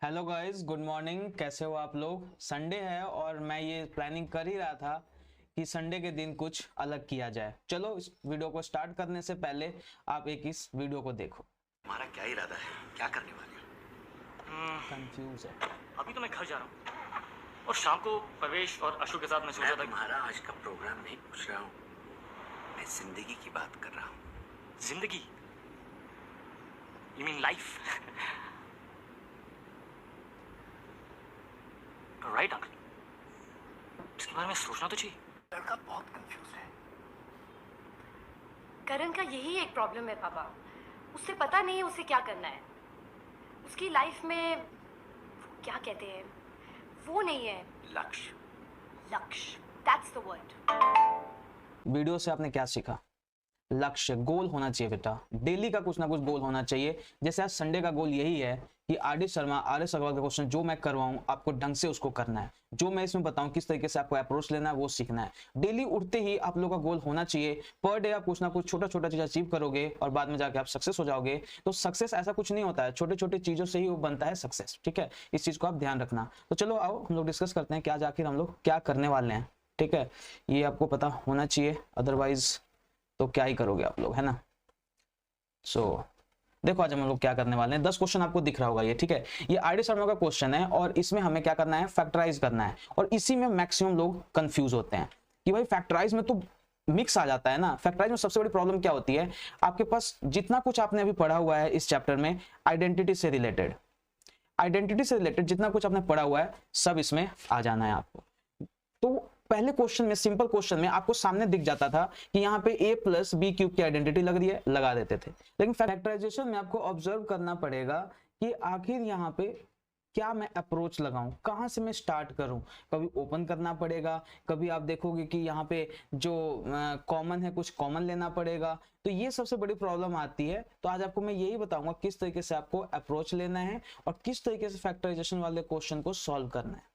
Hello guys, good morning. कैसे हो आप लोग? संडे है और मैं ये प्लानिंग कर ही रहा था कि संडे के दिन कुछ अलग किया जाए। चलो इस वीडियो को स्टार्ट करने से पहले आप एक इस वीडियो को देखो। हमारा क्या इरादा है, क्या करने वाले हो? कंफ्यूज है। अभी तो मैं घर जा रहा हूँ और शाम को प्रवेश और अशोक के साथ मैं सोचा मैं था तुम्हारा आज का प्रोग्राम नहीं पूछ रहा हूँ, मैं जिंदगी की बात कर रहा हूँ। जिंदगी, you mean life? Right uncle, इसके बारे में सोचना तो चाहिए। लड़का बहुत कंफ्यूज है। करण का यही एक प्रॉब्लम है पापा। उसे पता नहीं है उसे क्या करना है। उसकी लाइफ में क्या कहते हैं, वो नहीं है लक्ष्य। लक्ष्य। That's the word. वीडियो से आपने क्या सीखा? लक्ष्य, गोल होना चाहिए बेटा। डेली का कुछ ना कुछ गोल होना चाहिए। जैसे आज संडे का गोल यही है कि आर शर्मा आर अग्रवाल का क्वेश्चन जो मैं करवाऊं आपको ढंग से उसको करना है। जो मैं इसमें बताऊं किस तरीके से आपको अप्रोच लेना है वो सीखना है। डेली उठते ही आप लोगों का गोल होना चाहिए। पर डे आप कुछ ना कुछ छोटा छोटा चीज अचीव करोगे और बाद में जाके आप सक्सेस हो जाओगे। तो सक्सेस ऐसा कुछ नहीं होता है, छोटे छोटे चीजों से ही वो बनता है सक्सेस। ठीक है, इस चीज को आप ध्यान रखना। तो चलो आओ हम लोग डिस्कस करते हैं कि आज आखिर हम लोग क्या करने वाले हैं। ठीक है, ये आपको पता होना चाहिए, अदरवाइज तो क्या ही करोगे आप लोग, है ना। देखो आज हम लोग क्या करने वाले हैं। 10 क्वेश्चन आपको दिख रहा होगा ये। ठीक है, ये आर डी शर्मा का क्वेश्चन है और इसमें हमें क्या करना है, फैक्टराइज करना है। और इसी में मैक्सिमम लोग कंफ्यूज होते हैं कि भाई फैक्टराइज में तो मिक्स आ जाता है ना। फैक्टराइज में सबसे बड़ी प्रॉब्लम क्या होती है, आपके पास जितना कुछ आपने अभी पढ़ा हुआ है इस चैप्टर में आइडेंटिटी से रिलेटेड जितना कुछ आपने पढ़ा हुआ है सब इसमें आ जाना है आपको। तो पहले क्वेश्चन में, सिंपल क्वेश्चन में आपको सामने दिख जाता था कि यहाँ पे a प्लस बी क्यूब की आइडेंटिटी लग रही है, लगा देते थे। लेकिन फैक्टराइजेशन में आपको ऑब्जर्व करना पड़ेगा कि आखिर यहाँ पे क्या मैं अप्रोच लगाऊं, कहां से मैं स्टार्ट करूं। कभी ओपन करना पड़ेगा, कभी आप देखोगे कि यहाँ पे जो कॉमन है कुछ कॉमन लेना पड़ेगा। तो ये सबसे बड़ी प्रॉब्लम आती है। तो आज आपको मैं यही बताऊंगा किस तरीके से आपको अप्रोच लेना है और किस तरीके से फैक्टराइजेशन वाले क्वेश्चन को सॉल्व करना है।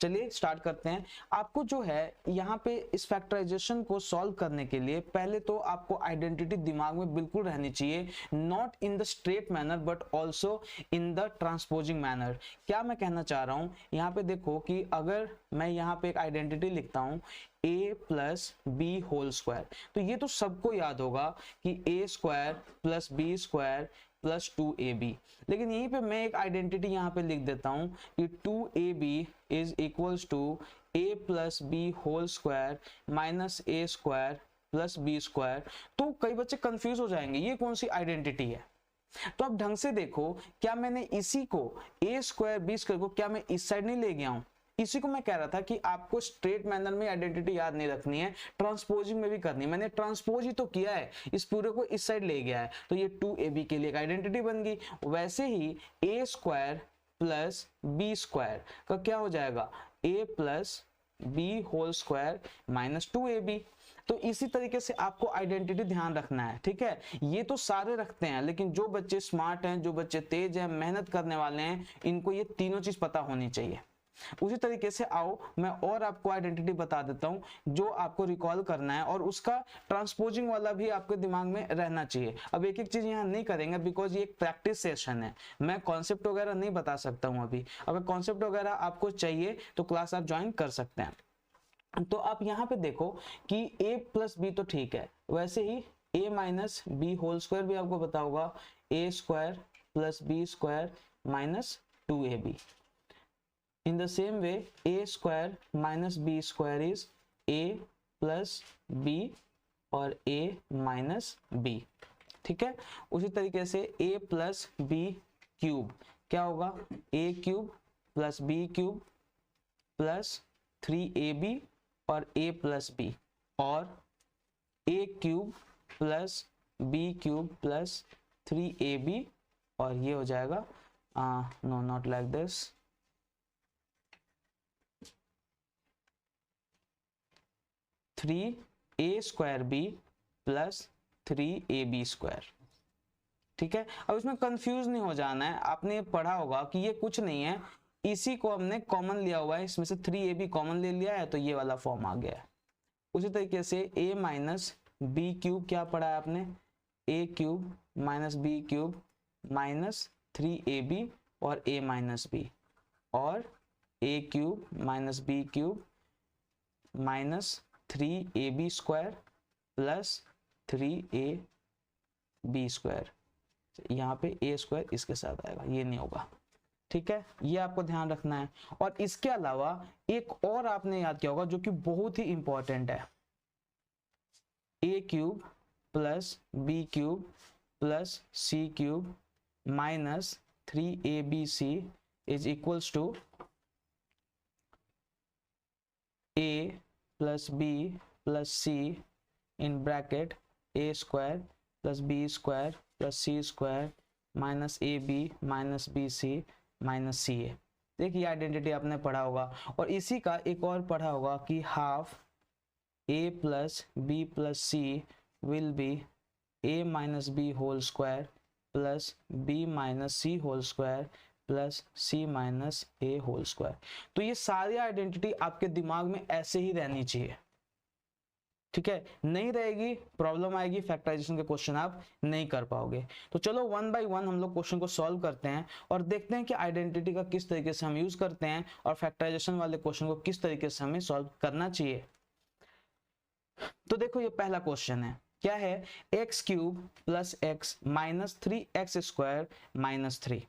चलिए स्टार्ट करते हैं। आपको जो है यहाँ पे इस फैक्टराइजेशन को सॉल्व करने के लिए पहले तो आपको आइडेंटिटी दिमाग में बिल्कुल रहनी चाहिए, not in the straight manner but also in the transposing manner. क्या मैं कहना चाह रहा हूँ, यहाँ पे देखो कि अगर मैं यहाँ पे एक आइडेंटिटी लिखता हूँ a plus b whole square, तो ये तो सबको याद होगा कि a square plus B square plus 2ab। लेकिन यहीं पे मैं एक आइडेंटिटी यहाँ पे लिख देता हूँ कि 2ab is equals to a plus b whole square minus a square plus B square. तो कई बच्चे कंफ्यूज हो जाएंगे ये कौन सी आइडेंटिटी है। तो आप ढंग से देखो, क्या मैंने इसी को a स्क्वायर बी स्क्वायर को क्या मैं इस साइड नहीं ले गया हूँ। इसी को मैं कह रहा था कि आपको स्ट्रेट मैनर में आइडेंटिटी याद नहीं रखनी है, ट्रांसपोजिंग में भी करनी है। मैंने ट्रांसपोज ही तो किया है, इस पूरे को इस साइड ले गया है, तो ये 2ab के लिए एक आइडेंटिटी बन गई। वैसे ही a square plus B square का क्या हो जाएगा, a plus b whole square minus 2ab। तो इसी तरीके से आपको आइडेंटिटी ध्यान रखना है। ठीक है, ये तो सारे रखते हैं, लेकिन जो बच्चे स्मार्ट हैं, जो बच्चे तेज हैं, मेहनत करने वाले हैं, इनको ये तीनों चीज पता होनी चाहिए। उसी तरीके से आओ मैं और आपको आइडेंटिटी बता देता हूं जो आपको रिकॉल करना है, और उसका ट्रांसपोजिंग वाला भी आपके दिमाग में रहना चाहिए। अब एक एक चीज यहां नहीं करेंगे बिकॉज ये एक प्रैक्टिस सेशन है, मैं कॉन्सेप्ट वगैरह नहीं बता सकता हूं अभी। अगर कॉन्सेप्ट वगैरह आपको चाहिए तो क्लास आप ज्वाइन कर सकते हैं। तो आप यहाँ पे देखो कि a प्लस बी तो ठीक है, वैसे ही a minus b whole square भी आपको पता होगा, a square plus B square minus 2ab। In the same way, a square minus b square is a plus b और a minus b। ठीक है, उसी तरीके से a plus b क्यूब क्या होगा, a cube plus b cube plus 3ab और a plus b, और a cube plus b cube plus 3ab, और ये हो जाएगा no not like this, 3a square b plus 3ab square. ठीक है, अब इसमें कंफ्यूज नहीं हो जाना है। आपने पढ़ा होगा कि ये कुछ नहीं है, इसी को हमने कॉमन लिया हुआ है, इसमें से 3ab कॉमन ले लिया है तो ये वाला फॉर्म आ गया है। उसी तरीके से a माइनस बी क्यूब क्या पढ़ा है आपने, a cube minus b cube minus 3ab और a माइनस बी, और a cube minus b cube minus 3ab square plus 3ab square. यहाँ पे a स्क्वायर इसके साथ आएगा, ये नहीं होगा, ठीक है, ये आपको ध्यान रखना है। और इसके अलावा एक और आपने याद किया होगा जो कि बहुत ही इंपॉर्टेंट है, a cube plus B cube plus C cube minus 3abc is equals to a plus B plus C in bracket a square plus B square plus C square minus A B minus B C minus C A. देखिए identity आपने पढ़ा होगा, और इसी का एक और पढ़ा होगा कि half a plus B plus c will be a minus b whole square plus b minus c whole square plus c minus a whole square. तो ये सारी आइडेंटिटी आपके दिमाग में ऐसे ही रहनी चाहिए, ठीक है, नहीं रहेगी प्रॉब्लम आएगी, फैक्टराइजेशन के क्वेश्चन आप नहीं कर पाओगे। तो चलो वन बाय वन हम लोग क्वेश्चन को सॉल्व करते हैं और देखते हैं कि आइडेंटिटी का किस तरीके से हम यूज करते हैं और फैक्टराइजेशन वाले क्वेश्चन को किस तरीके से हमें सॉल्व करना चाहिए। तो देखो ये पहला क्वेश्चन है, क्या है, x cube plus x minus 3x square minus 3,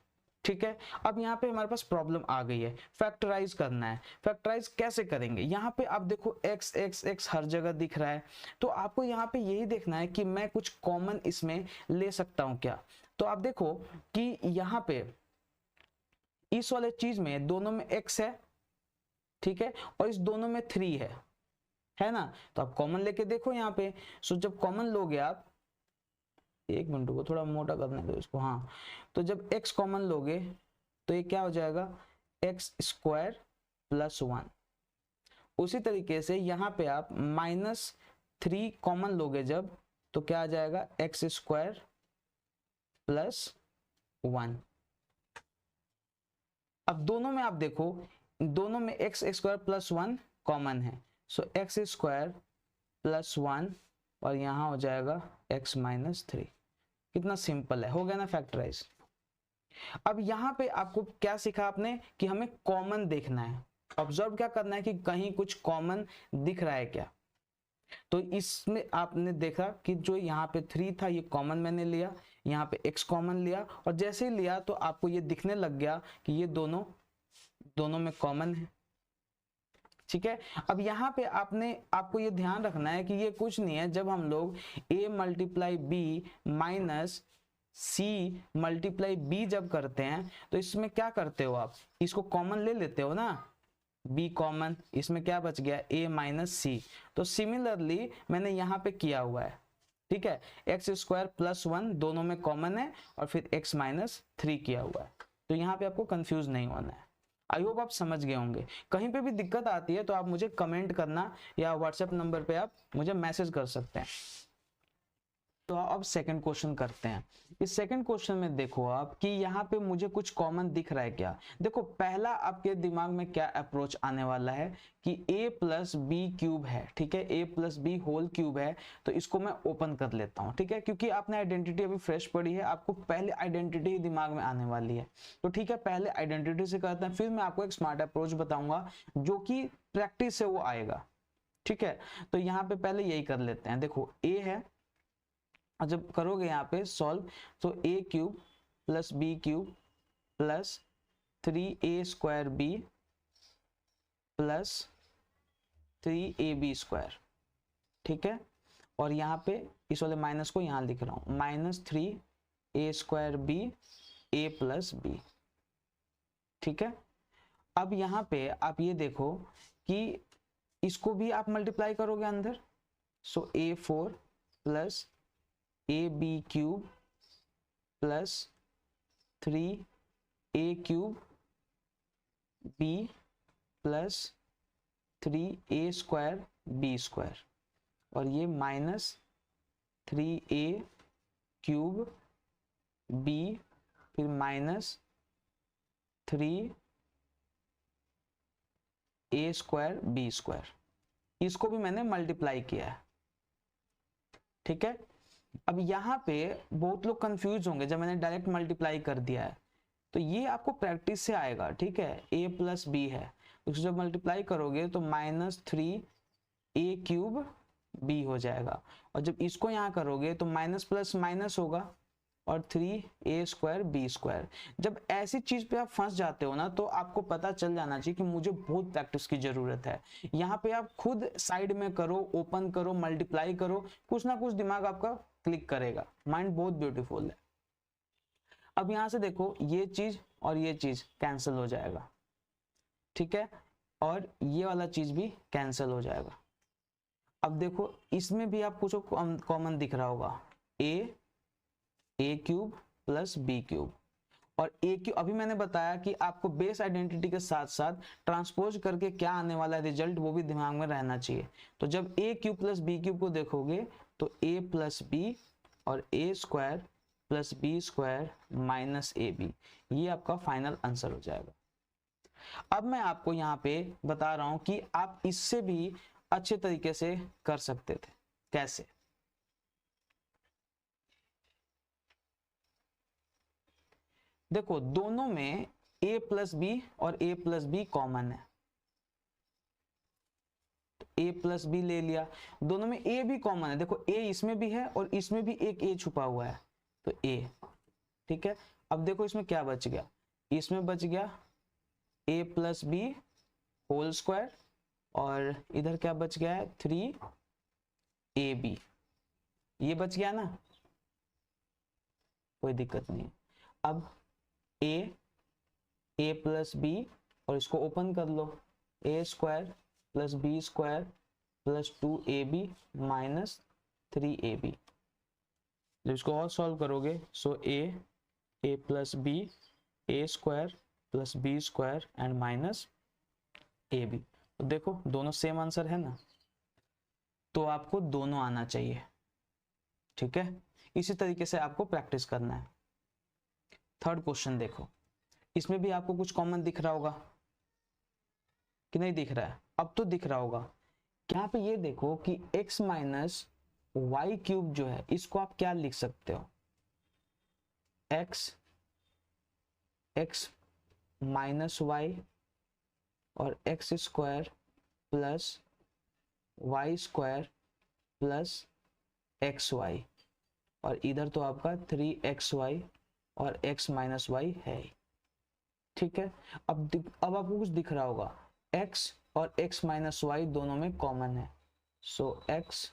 ठीक है। अब यहाँ पे हमारे पास प्रॉब्लम आ गई है, फैक्टराइज करना है। फैक्टराइज कैसे करेंगे, यहाँ पे आप देखो x x x हर जगह दिख रहा है, तो आपको यहाँ पे यही देखना है कि मैं कुछ कॉमन इसमें ले सकता हूँ क्या। तो आप देखो कि यहाँ पे इस वाले चीज में दोनों में x है, ठीक है, और इस दोनों में 3 है ना, तो आप कॉमन लेके देखो यहाँ पे। सो जब कॉमन लोगे आप, एक मिनट को थोड़ा मोटा करने दो इसको, हाँ, तो जब x कॉमन लोगे तो ये क्या हो जाएगा, x स्क्वायर प्लस 1। उसी तरीके से यहाँ पे आप माइनस 3 कॉमन लोगे जब, तो क्या आ जाएगा, x स्क्वायर प्लस 1। अब दोनों में आप देखो, दोनों में x स्क्वायर प्लस 1 कॉमन है, सो x स्क्वायर प्लस 1 और यहाँ हो जाएगा x माइनस 3। कितना सिंपल है, हो गया ना फैक्टराइज। अब यहाँ पे आपको क्या सीखा आपने कि हमें कॉमन देखना है, ऑब्जर्व क्या करना है कि कहीं कुछ कॉमन दिख रहा है क्या। तो इसमें आपने देखा कि जो यहाँ पे 3 था ये कॉमन मैंने लिया, यहाँ पे x कॉमन लिया, और जैसे ही लिया तो आपको ये दिखने लग गया कि ये दोनों में कॉमन है, ठीक है। अब यहाँ पे आपको ये ध्यान रखना है कि ये कुछ नहीं है, जब हम लोग a multiply b minus c multiply b जब करते हैं तो इसमें क्या करते हो आप, इसको कॉमन ले लेते हो ना, b कॉमन, इसमें क्या बच गया, a माइनस सी। तो सिमिलरली मैंने यहाँ पे किया हुआ है, ठीक है, एक्स स्क्वायर प्लस 1 दोनों में कॉमन है और फिर x माइनस 3 किया हुआ है। तो यहाँ पे आपको कंफ्यूज नहीं होना है। आई होप आप समझ गए होंगे। कहीं पे भी दिक्कत आती है तो आप मुझे कमेंट करना या व्हाट्सएप नंबर पे आप मुझे मैसेज कर सकते हैं। तो अब सेकंड क्वेश्चन करते हैं। इस सेकंड क्वेश्चन में देखो आप कि यहाँ पे मुझे कुछ कॉमन दिख रहा है क्या। देखो पहला आपके दिमाग में क्या अप्रोच आने वाला है कि a प्लस बी क्यूब है, ठीक है, a plus b whole cube है, तो इसको मैं ओपन कर लेता हूँ, ठीक है, क्योंकि आपने आइडेंटिटी अभी फ्रेश पढ़ी है, आपको पहले आइडेंटिटी दिमाग में आने वाली है। तो ठीक है, पहले आइडेंटिटी से करते हैं, फिर मैं आपको एक स्मार्ट अप्रोच बताऊंगा जो कि प्रैक्टिस से वो आएगा, ठीक है। तो यहाँ पे पहले यही कर लेते हैं। देखो a है, और जब करोगे यहाँ पे सॉल्व तो a cube plus B cube plus 3a square b plus 3ab square, ठीक है, और यहाँ पे इस वाले माइनस को यहाँ लिख रहा हूँ, minus 3a square b a plus b, ठीक है। अब यहाँ पे आप ये देखो कि इसको भी आप मल्टीप्लाई करोगे अंदर, सो a4 plus ab cube plus 3a cube b plus 3a square b square, और ये माइनस 3a क्यूब b फिर minus 3a square b square, इसको भी मैंने मल्टीप्लाई किया है, ठीक है। अब यहाँ पे बहुत लोग कंफ्यूज होंगे जब मैंने डायरेक्ट मल्टीप्लाई कर दिया है, तो ये आपको प्रैक्टिस से आएगा, ठीक है। a प्लस बी है, उसको जब मल्टीप्लाई करोगे तो -3a³ b हो जाएगा, और जब इसको यहाँ करोगे तो माइनस प्लस माइनस होगा और 3a² b²। जब ऐसी चीज पे आप फंस जाते हो ना, तो आपको पता चल जाना चाहिए कि मुझे बहुत प्रैक्टिस की जरूरत है। यहाँ पे आप खुद साइड में करो, ओपन करो, मल्टीप्लाई करो, कुछ ना कुछ दिमाग आपका क्लिक करेगा। माइंड बहुत ब्यूटीफुल है। अब यहाँ से देखो, ये चीज और ये चीज कैंसिल हो जाएगा, ठीक है, और ये वाला चीज भी कैंसिल हो जाएगा। अब देखो इसमें भी आपको जो कॉमन दिख रहा होगा, a³ प्लस b³ और a³ अभी मैंने बताया कि आपको बेस आइडेंटिटी के साथ साथ ट्रांसपोज करके क्या आने वाला है रिजल्ट, वो भी दिमाग में रहना चाहिए। तो जब a³ प्लस b³ को देखोगे तो a प्लस b और a² plus b² minus ab, ये आपका फाइनल आंसर हो जाएगा। अब मैं आपको यहाँ पे बता रहा हूं कि आप इससे भी अच्छे तरीके से कर सकते थे। कैसे? देखो दोनों में a प्लस बी और a प्लस बी कॉमन है, a प्लस बी ले लिया, दोनों में a भी कॉमन है। देखो a इसमें भी है और इसमें भी एक a छुपा हुआ है, तो a, ठीक है। अब देखो इसमें क्या बच गया, इसमें बच गया a plus b whole square और इधर क्या बच गया है 3ab, ये बच गया ना, कोई दिक्कत नहीं है। अब a प्लस बी और इसको ओपन कर लो, a² plus b² plus 2ab minus 3ab। जब इसको और सॉल्व करोगे so a plus b a² plus b² and minus ab। तो देखो दोनों सेम आंसर है ना, तो आपको दोनों आना चाहिए, ठीक है। इसी तरीके से आपको प्रैक्टिस करना है। थर्ड क्वेश्चन देखो, इसमें भी आपको कुछ कॉमन दिख रहा होगा कि नहीं दिख रहा है? अब तो दिख रहा होगा। यहाँ पे ये देखो कि x माइनस y³ जो है, इसको आप क्या लिख सकते हो, x माइनस y और x² plus y² plus xy, और इधर तो आपका 3xy और x माइनस वाई है, ठीक है। अब आपको कुछ दिख रहा होगा, x और x माइनस वाई दोनों में कॉमन है, सो x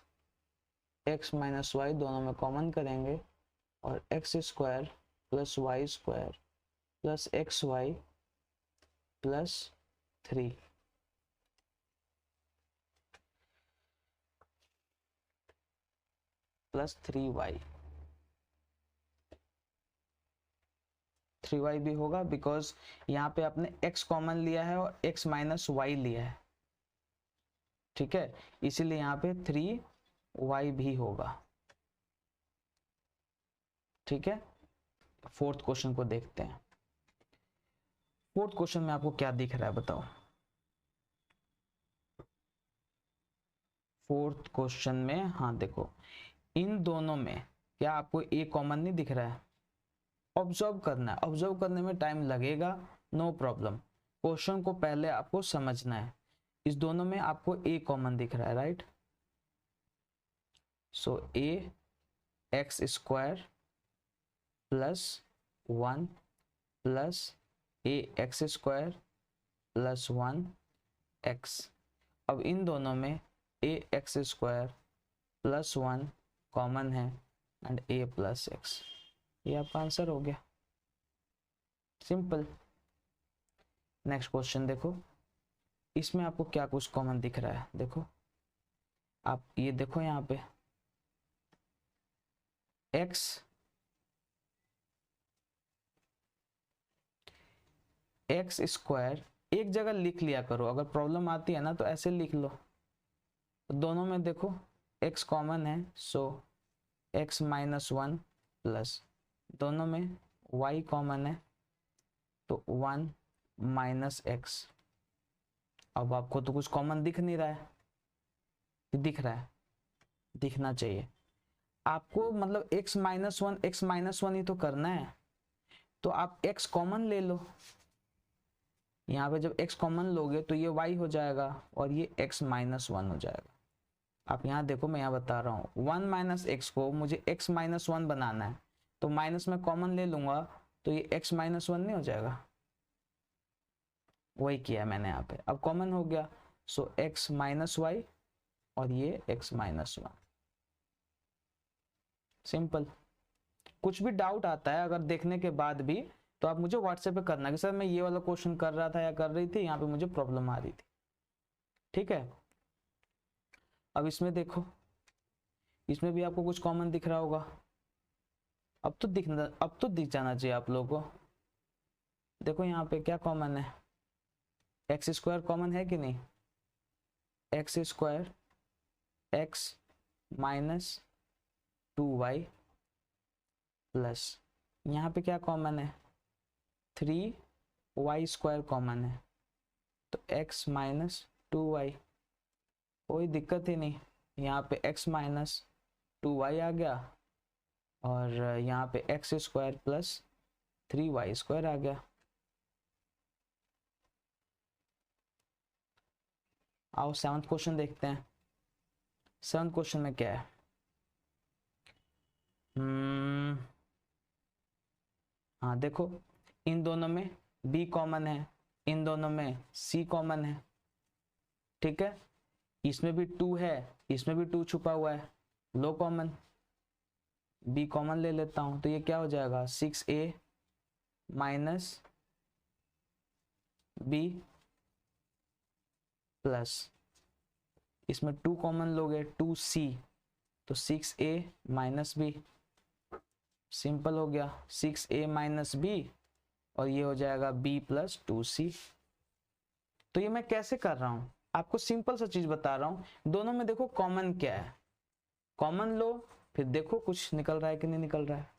माइनस वाई दोनों में कॉमन करेंगे और x² plus y² plus xy plus 3 plus 3y भी होगा, बिकॉज यहाँ पे आपने x कॉमन लिया है और x माइनस वाई लिया है, ठीक है, इसीलिए यहाँ पे 3y भी होगा, ठीक है। फोर्थ क्वेश्चन को देखते हैं। फोर्थ क्वेश्चन में आपको क्या दिख रहा है बताओ? फोर्थ क्वेश्चन में, हाँ देखो इन दोनों में क्या आपको a कॉमन नहीं दिख रहा है? ऑब्जर्व करना है, ऑब्जर्व करने में टाइम लगेगा, नो प्रॉब्लम। क्वेश्चन को पहले आपको समझना है। इस दोनों में आपको a कॉमन दिख रहा है, राइट? सो ax² plus 1 plus ax² plus 1x। अब इन दोनों में ax² प्लस 1 कॉमन है एंड a प्लस x, ये आपका आंसर हो गया, सिंपल। नेक्स्ट क्वेश्चन देखो, इसमें आपको क्या कुछ कॉमन दिख रहा है? देखो आप ये देखो यहाँ पे x² एक जगह लिख लिया करो, अगर प्रॉब्लम आती है ना तो ऐसे लिख लो। दोनों में देखो x कॉमन है, सो x माइनस 1 प्लस, दोनों में y कॉमन है तो 1 माइनस x। अब आपको तो कुछ कॉमन दिख नहीं रहा है, दिख रहा है, दिखना चाहिए आपको, मतलब x माइनस 1 ही तो करना है। तो आप x कॉमन ले लो। यहाँ पे जब x कॉमन लोगे तो ये y हो जाएगा और ये x माइनस 1 हो जाएगा। आप यहाँ देखो, मैं यहाँ बता रहा हूँ 1 माइनस एक्स को मुझे x माइनस 1 बनाना है, तो माइनस में कॉमन ले लूंगा तो ये x माइनस 1 नहीं हो जाएगा। वही किया है मैंने यहाँ पे। अब कॉमन हो गया, सो x माइनस वाई और ये x माइनस 1। सिंपल। कुछ भी डाउट आता है अगर देखने के बाद भी तो आप मुझे व्हाट्सएप पे करना कि सर मैं ये वाला क्वेश्चन कर रहा था या कर रही थी, यहाँ पे मुझे प्रॉब्लम आ रही थी। ठीक है, अब इसमें देखो, इसमें भी आपको कुछ कॉमन दिख रहा होगा। अब तो दिख जाना चाहिए आप लोगों को। देखो यहाँ पे क्या कॉमन है, एक्स स्क्वायर कॉमन है कि नहीं, x square x minus 2y plus यहाँ पे क्या कॉमन है, 3y स्क्वायर कॉमन है, तो x माइनस 2y, कोई दिक्कत ही नहीं। यहाँ पे x माइनस 2y आ गया और यहाँ पे x square plus 3y square आ गया। आओ 7th क्वेश्चन देखते हैं। 7th क्वेश्चन में क्या है, हाँ देखो, इन दोनों में b कॉमन है, इन दोनों में c कॉमन है। ठीक है, इसमें भी 2 है, इसमें भी 2 छुपा हुआ है, लो कॉमन, b कॉमन ले लेता हूं तो ये क्या हो जाएगा, 6a माइनस b प्लस, इसमें 2 कॉमन लोगे 2c, तो 6a माइनस b। सिंपल हो गया, 6a माइनस b और ये हो जाएगा b प्लस 2c। तो ये मैं कैसे कर रहा हूं, आपको सिंपल सा चीज बता रहा हूं। दोनों में देखो कॉमन क्या है, कॉमन लो, फिर देखो कुछ निकल रहा है कि नहीं निकल रहा है।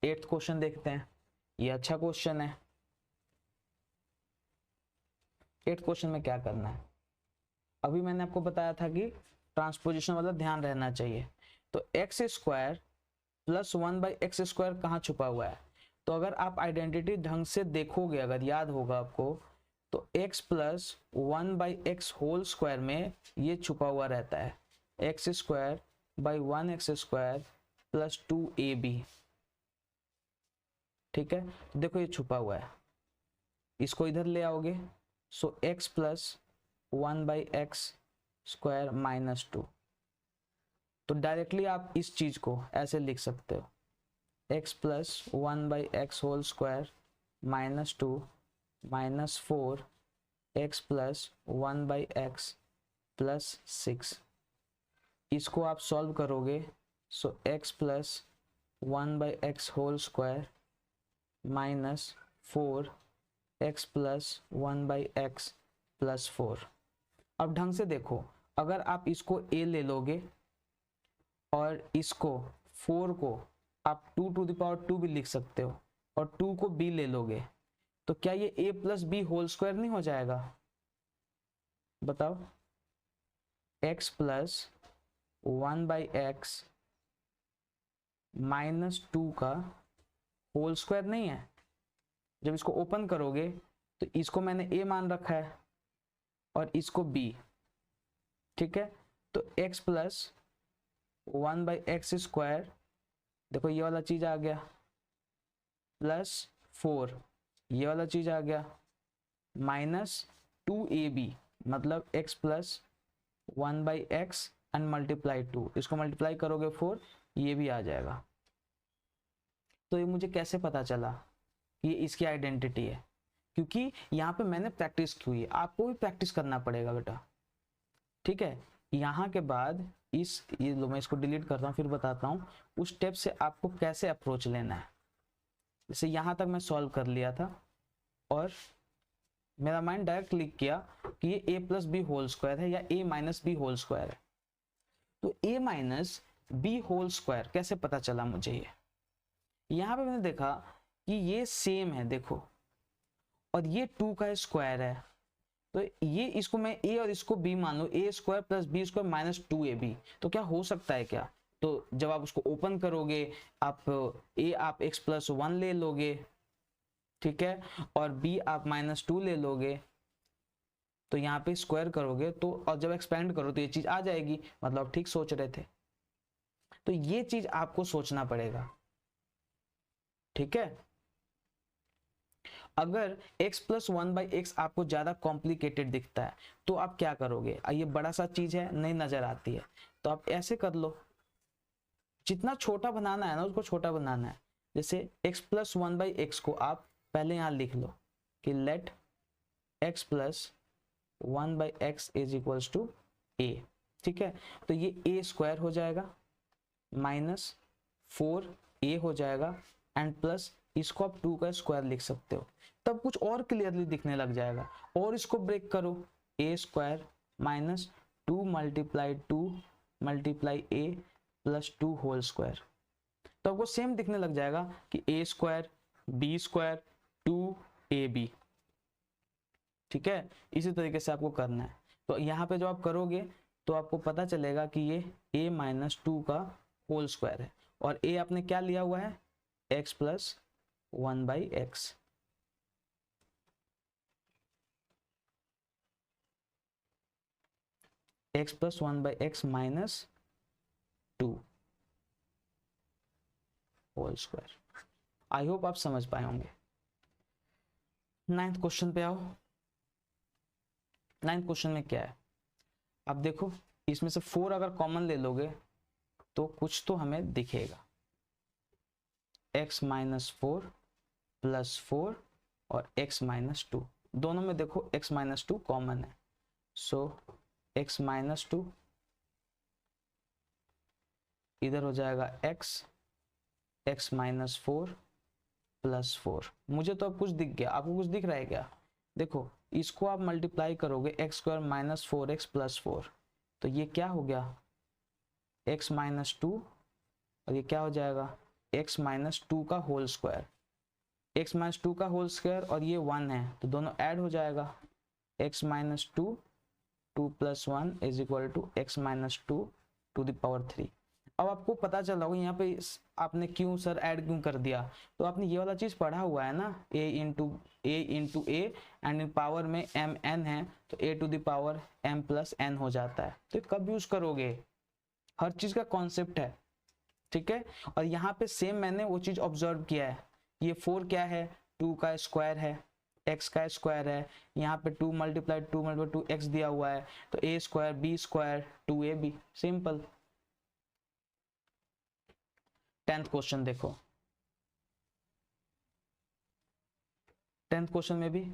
एट्थ क्वेश्चन देखते हैं, ये अच्छा क्वेश्चन है। 8th क्वेश्चन में क्या करना है, अभी मैंने आपको बताया था कि ट्रांसपोजिशन वाला ध्यान रहना चाहिए। तो x square plus 1/x square कहाँ छुपा हुआ है, तो अगर आप आइडेंटिटी ढंग से देखोगे, अगर याद होगा आपको, तो x plus 1/x whole square में ये छुपा हुआ रहता है, x square by 1x square plus 2ab। ठीक है, तो देखो ये छुपा हुआ है, इसको इधर ले आओगे, सो x plus 1/x square minus 2। तो डायरेक्टली आप इस चीज को ऐसे लिख सकते हो, x plus 1/x whole square minus 2 minus 4 x plus 1/x plus 6। इसको आप सॉल्व करोगे, so x plus 1/x whole square minus 4 x plus 1/x plus 4। अब ढंग से देखो, अगर आप इसको a ले लोगे और इसको 4 को आप 2 टू द पावर 2 भी लिख सकते हो और 2 को b ले लोगे, तो क्या ये a plus b whole square नहीं हो जाएगा, बताओ। x प्लस 1/x माइनस 2 का होल स्क्वायर नहीं है। जब इसको ओपन करोगे तो इसको मैंने a मान रखा है और इसको b। ठीक है, तो x प्लस 1/x स्क्वायर, देखो ये वाला चीज आ गया, प्लस 4 ये वाला चीज आ गया, माइनस 2ab, मतलब x plus 1/x and multiply 2, इसको मल्टीप्लाई करोगे 4, ये भी आ जाएगा। तो ये मुझे कैसे पता चला कि ये इसकी आइडेंटिटी है, क्योंकि यहाँ पे मैंने प्रैक्टिस की हुई है, आपको भी प्रैक्टिस करना पड़ेगा बेटा। ठीक है, यहाँ के बाद ये लो, मैं इसको डिलीट करता हूँ फिर बताता हूँ उस स्टेप से आपको कैसे अप्रोच लेना है। जैसे यहाँ तक मैं सॉल्व कर लिया था और मेरा माइंड डायरेक्ट क्लिक किया कि ये a plus b whole square है या a minus b whole square है। तो a minus b whole square कैसे पता चला मुझे, ये यहाँ पे मैंने देखा कि ये सेम है देखो, और ये 2 का स्क्वायर है, तो ये इसको मैं a और इसको b मान लो, a square plus b square minus 2ab, तो क्या हो सकता है क्या? तो जब आप उसको ओपन करोगे आप a आप x प्लस 1 ले लोगे, ठीक है, और b आप माइनस 2 ले लोगे, तो यहाँ पे स्क्वायर करोगे तो, और जब एक्सपेंड करो तो ये चीज आ जाएगी, मतलब ठीक सोच रहे थे। तो ये चीज आपको सोचना पड़ेगा, ठीक है। अगर x प्लस 1/x आपको ज्यादा कॉम्प्लिकेटेड दिखता है तो आप क्या करोगे? ये बड़ा सा चीज है, नहीं नजर आती है, तो आप ऐसे कर लो, जितना छोटा बनाना है ना उसको छोटा बनाना है। जैसे x प्लस 1/x को आप पहले यहां लिख लो कि let x plus 1/x is equals to a, ठीक है। तो ये a स्क्वायर हो जाएगा माइनस 4a हो जाएगा एंड प्लस इसको आप 2 का स्क्वायर लिख सकते हो, तब कुछ और क्लियरली दिखने लग जाएगा। और इसको ब्रेक करो, a square minus 2 multiply 2 multiply a plus 2 whole square, तो आपको सेम दिखने लग जाएगा कि a square b square 2ab, ठीक है। इसी तरीके से आपको करना है। तो यहाँ पे जब आप करोगे तो आपको पता चलेगा कि ये a माइनस 2 का होल स्क्वायर है, और a आपने क्या लिया हुआ है? x plus 1/x, x plus 1/x minus 2 whole square. I hope आप समझ पाए होंगे। 9th क्वेश्चन पे आओ। 9th क्वेश्चन में क्या है? अब देखो, इसमें से 4 अगर कॉमन ले लोगे तो कुछ तो हमें दिखेगा, x माइनस 4 प्लस 4 और x माइनस 2, दोनों में देखो x माइनस 2 कॉमन है, सो x माइनस 2 इधर हो जाएगा x माइनस 4 प्लस 4। मुझे तो अब कुछ दिख गया, आपको कुछ दिख रहा है क्या? देखो इसको आप मल्टीप्लाई करोगे x square minus 4x plus 4, तो ये क्या हो गया? x माइनस 2, और ये क्या हो जाएगा? x माइनस 2 का होल स्क्वायर, x माइनस 2 का होल स्क्वायर, और ये 1 है तो दोनों ऐड हो जाएगा, x minus 2 2 plus 1 is equal to x minus 2 to the power 3। अब आपको पता चला होगा यहाँ पे आपने क्यों सर ऐड क्यों कर दिया, तो आपने ये वाला चीज पढ़ा हुआ है ना, a इंटू a एंड इन पावर में m n है तो a to the power m plus n हो जाता है। तो कब यूज करोगे? हर चीज का कॉन्सेप्ट है, ठीक है। और यहाँ पे सेम मैंने वो चीज ऑब्जर्व किया है, ये 4 क्या है? 2 का स्क्वायर है, x का स्क्वायर है, यहाँ पे 2 मल्टीप्लाई 2 x दिया हुआ है, तो a square b square 2ab, simple. 10th question देखो, 10th क्वेश्चन में भी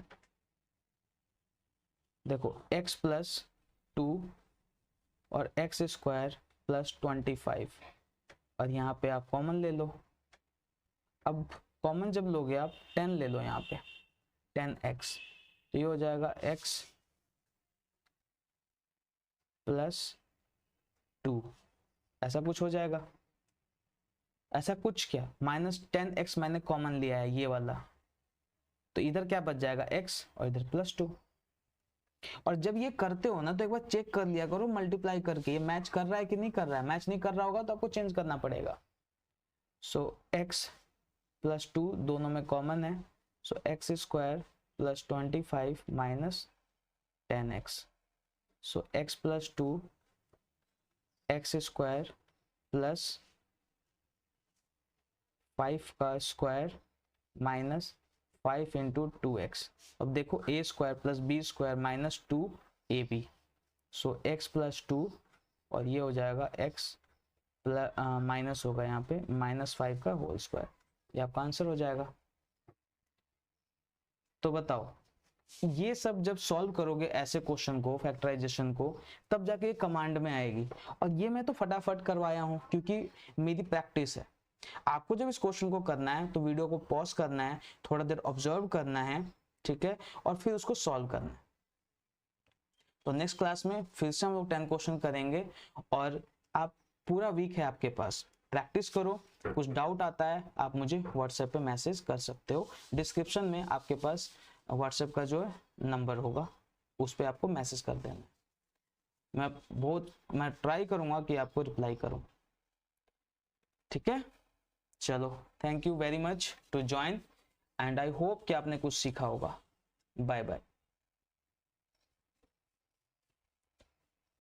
देखो x प्लस 2 और x स्क्वायर प्लस 25, और यहाँ पे आप कॉमन ले लो। अब कॉमन जब लोगे आप 10 ले लो, यहाँ पे 10x, तो ये हो जाएगा x प्लस 2, ऐसा कुछ हो जाएगा। ऐसा कुछ क्या, माइनस 10x मैंने कॉमन लिया है ये वाला, तो इधर क्या बच जाएगा? x, और इधर प्लस 2। और जब ये करते हो ना तो एक बार चेक कर लिया करो मल्टीप्लाई करके, ये मैच कर रहा है कि नहीं कर रहा है। मैच नहीं कर रहा होगा तो आपको चेंज करना पड़ेगा। सो x प्लस 2 दोनों में कॉमन है, सो x square plus 25 minus 10x, सो x plus 2 x square plus 5 का स्क्वायर माइनस 5 इंटू 2x। अब देखो a square plus b square minus 2ab, so x plus 2, और ये हो जाएगा x प्लस माइनस होगा यहाँ पे माइनस 5 का होल स्क्वायर, ये आपका आंसर हो जाएगा। तो बताओ, ये सब जब सॉल्व करोगे ऐसे क्वेश्चन को, फैक्टराइजेशन को, तब जाके ये कमांड में आएगी। और ये मैं तो फटाफट करवाया हूँ क्योंकि मेरी प्रैक्टिस है। आपको जब इस क्वेश्चन को करना है तो वीडियो को पॉज करना है, थोड़ा देर ऑब्जर्व करना है, ठीक है, और फिर उसको सॉल्व करना है। तो नेक्स्ट क्लास में फिर से हम लोग 10 क्वेश्चन करेंगे, और आप पूरा वीक है आपके पास, प्रैक्टिस करो। कुछ डाउट आता है आप मुझे व्हाट्सएप पे मैसेज कर सकते हो, डिस्क्रिप्शन में आपके पास व्हाट्सएप का जो है नंबर होगा, उस पर आपको मैसेज कर देना। मैं ट्राई करूंगा कि आपको रिप्लाई करूं। ठीक है, चलो, thank you very much to join and I hope कि आपने कुछ सीखा होगा। Bye bye.